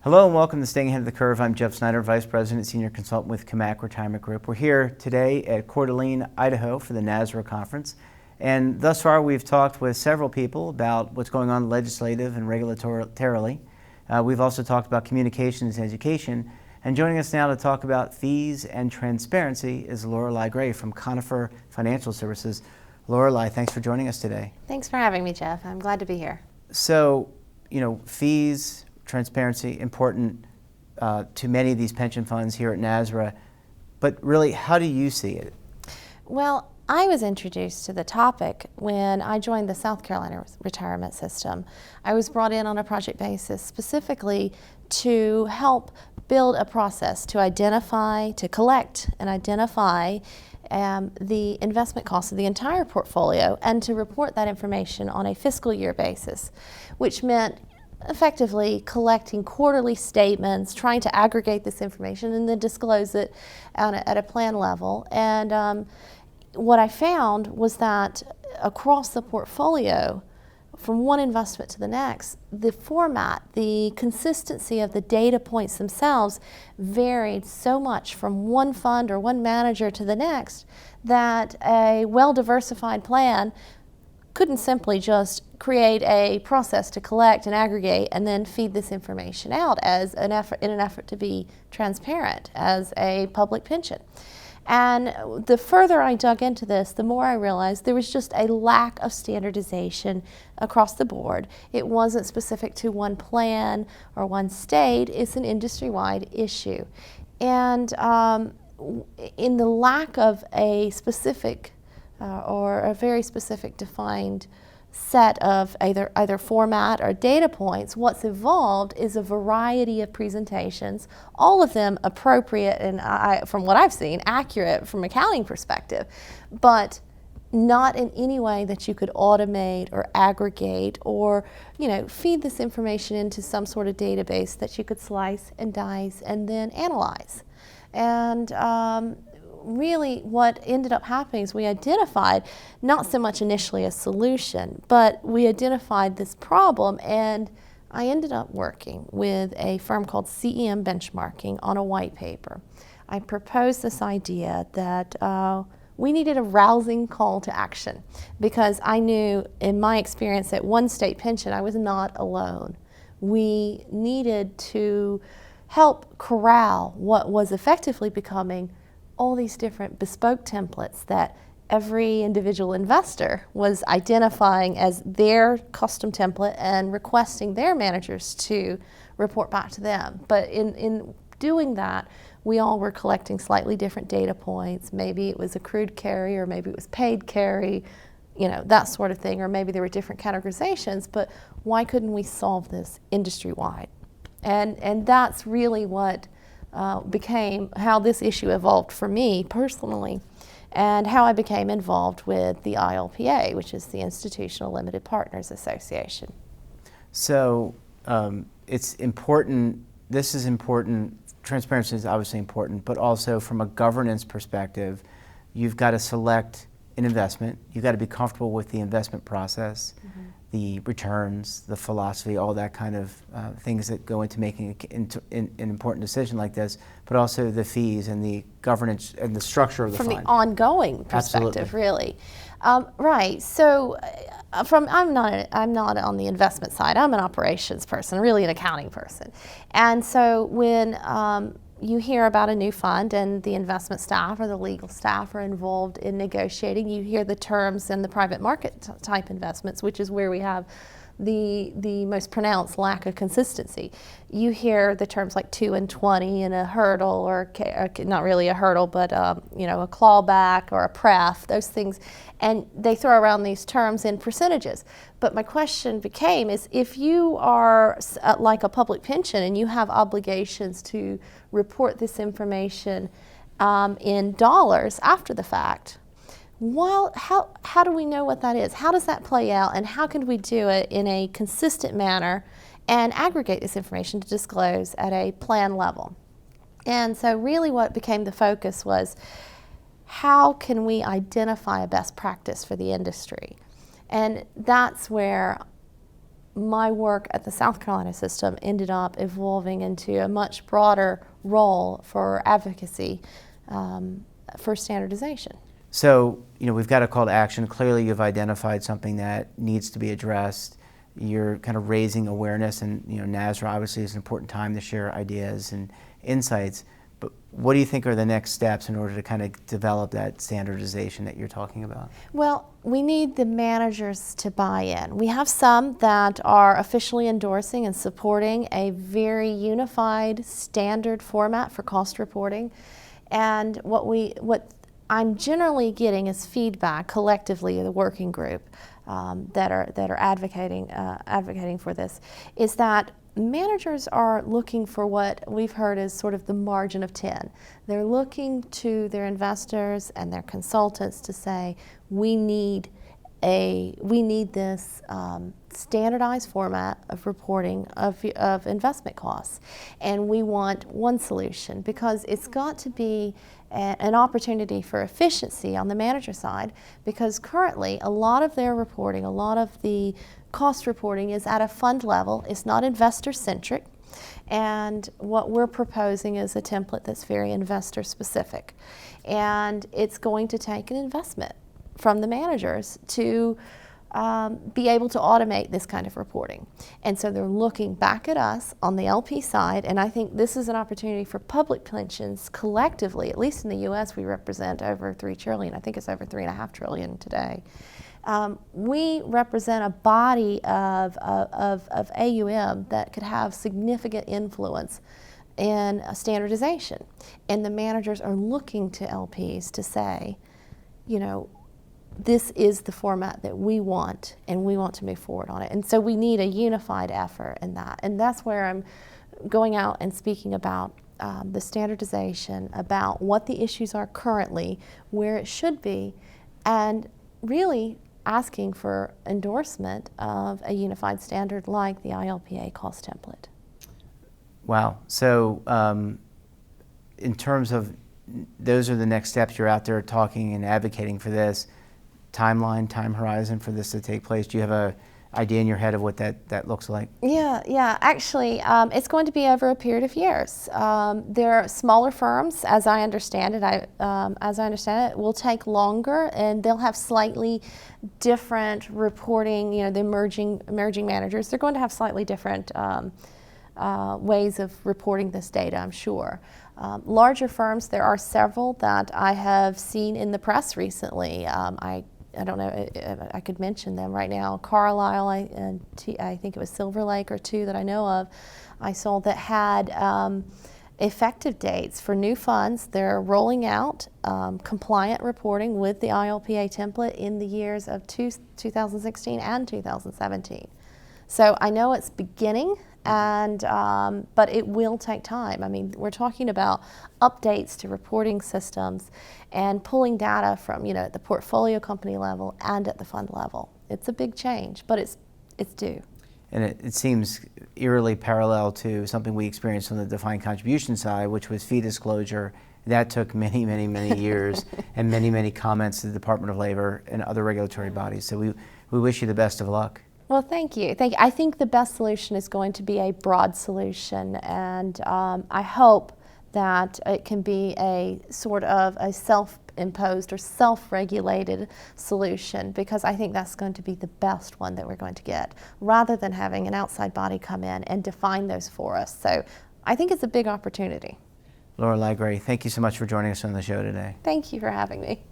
Hello and welcome to Staying Ahead of the Curve. I'm Jeff Snyder, Vice President, Senior Consultant with Cammack Retirement Group. We're here today at Coeur d'Alene, Idaho for the NASRA conference. And thus far we've talked with several people about what's going on legislative and regulatorily. We've also talked about communications and education. And joining us now to talk about fees and transparency is Lorelei Graye from Conifer Financial Services. Lorelei, thanks for joining us today. Thanks for having me, Jeff. I'm glad to be here. So, fees, transparency, important to many of these pension funds here at NASRA, but really, how do you see it? Well, I was introduced to the topic when I joined the South Carolina retirement system. I was brought in on a project basis specifically to help build a process to identify, to collect and identify the investment costs of the entire portfolio and to report that information on a fiscal year basis, which meant effectively collecting quarterly statements, trying to aggregate this information and then disclose it at a plan level. And what I found was that across the portfolio, from one investment to the next, the format, the consistency of the data points themselves varied so much from one fund or one manager to the next that a well-diversified plan couldn't simply just create a process to collect and aggregate and then feed this information out as an effort to be transparent as a public pension. And the further I dug into this, the more I realized there was just a lack of standardization across the board. It wasn't specific to one plan or one state, it's an industry-wide issue. And in the lack of a specific or a very specific defined set of either format or data points, what's evolved is a variety of presentations, all of them appropriate and, from what I've seen, accurate from an accounting perspective, but not in any way that you could automate or aggregate or feed this information into some sort of database that you could slice and dice and then analyze. And really what ended up happening is we identified not so much initially a solution, but we identified this problem, and I ended up working with a firm called CEM Benchmarking on a white paper. I proposed this idea that we needed a rousing call to action because I knew in my experience at one state pension I was not alone. We needed to help corral what was effectively becoming all these different bespoke templates that every individual investor was identifying as their custom template and requesting their managers to report back to them. But in doing that, we all were collecting slightly different data points. Maybe it was accrued carry, or maybe it was paid carry, that sort of thing, or maybe there were different categorizations, but why couldn't we solve this industry-wide? And that's really what became how this issue evolved for me personally, and how I became involved with the ILPA, which is the Institutional Limited Partners Association. So it's important, this is important, transparency is obviously important, but also from a governance perspective, you've got to select an investment, you've got to be comfortable with the investment process, the returns, the philosophy, all that kind of things that go into making an important decision like this, but also the fees and the governance and the structure of the fund. From the ongoing perspective, Absolutely. Really. Right, so I'm not on the investment side, I'm an operations person, really an accounting person. And so when you hear about a new fund and the investment staff or the legal staff are involved in negotiating, you hear the terms and the private market type investments, which is where we have the most pronounced lack of consistency. You hear the terms like 2 and 20 and a hurdle, or not really a hurdle, but a clawback or a pref, those things, and they throw around these terms in percentages. But my question became is, if you are like a public pension and you have obligations to report this information in dollars after the fact, well, how do we know what that is? How does that play out, and how can we do it in a consistent manner and aggregate this information to disclose at a plan level? And so really what became the focus was, how can we identify a best practice for the industry? And that's where my work at the South Carolina system ended up evolving into a much broader role for advocacy for standardization. So, we've got a call to action. Clearly, you've identified something that needs to be addressed. You're kind of raising awareness, and NASRA obviously is an important time to share ideas and insights. But what do you think are the next steps in order to kind of develop that standardization that you're talking about? Well, we need the managers to buy in. We have some that are officially endorsing and supporting a very unified standard format for cost reporting. And what I'm generally getting is feedback collectively of the working group that are advocating for this, is that managers are looking for what we've heard as sort of the margin of 10. They're looking to their investors and their consultants to say, we need this standardized format of reporting of investment costs, and we want one solution, because it's got to be an opportunity for efficiency on the manager side, because currently a lot of their reporting, a lot of the cost reporting is at a fund level. It's not investor centric, and what we're proposing is a template that's very investor specific, and it's going to take an investment from the managers to be able to automate this kind of reporting. And so they're looking back at us on the LP side, and I think this is an opportunity for public pensions collectively. At least in the US, we represent over $3 trillion. I think it's over $3.5 trillion today. We represent a body of AUM that could have significant influence in standardization. And the managers are looking to LPs to say, this is the format that we want, and we want to move forward on it. And so we need a unified effort in that. And that's where I'm going out and speaking about the standardization, about what the issues are currently, where it should be, and really asking for endorsement of a unified standard like the ILPA cost template. Wow. So in terms of those are the next steps, you're out there talking and advocating for this. Timeline, time horizon for this to take place? Do you have an idea in your head of what that looks like? Yeah. Actually, it's going to be over a period of years. There are smaller firms, as I understand it. Will take longer, and they'll have slightly different reporting. The emerging managers, they're going to have slightly different ways of reporting this data, I'm sure. Larger firms, there are several that I have seen in the press recently. I don't know if I could mention them right now. Carlisle, I think it was Silver Lake, or two that I know of, I saw that had effective dates for new funds. They're rolling out compliant reporting with the ILPA template in the years of 2016 and 2017. So I know it's beginning, but it will take time. I mean, we're talking about updates to reporting systems and pulling data from, at the portfolio company level and at the fund level. It's a big change, but it's due. And it seems eerily parallel to something we experienced on the defined contribution side, which was fee disclosure. That took many, many, many years and many, many comments to the Department of Labor and other regulatory bodies. So we wish you the best of luck. Well, thank you. I think the best solution is going to be a broad solution, and I hope that it can be a sort of a self-imposed or self-regulated solution, because I think that's going to be the best one that we're going to get, rather than having an outside body come in and define those for us. So I think it's a big opportunity. Lorelei, Graye, thank you so much for joining us on the show today. Thank you for having me.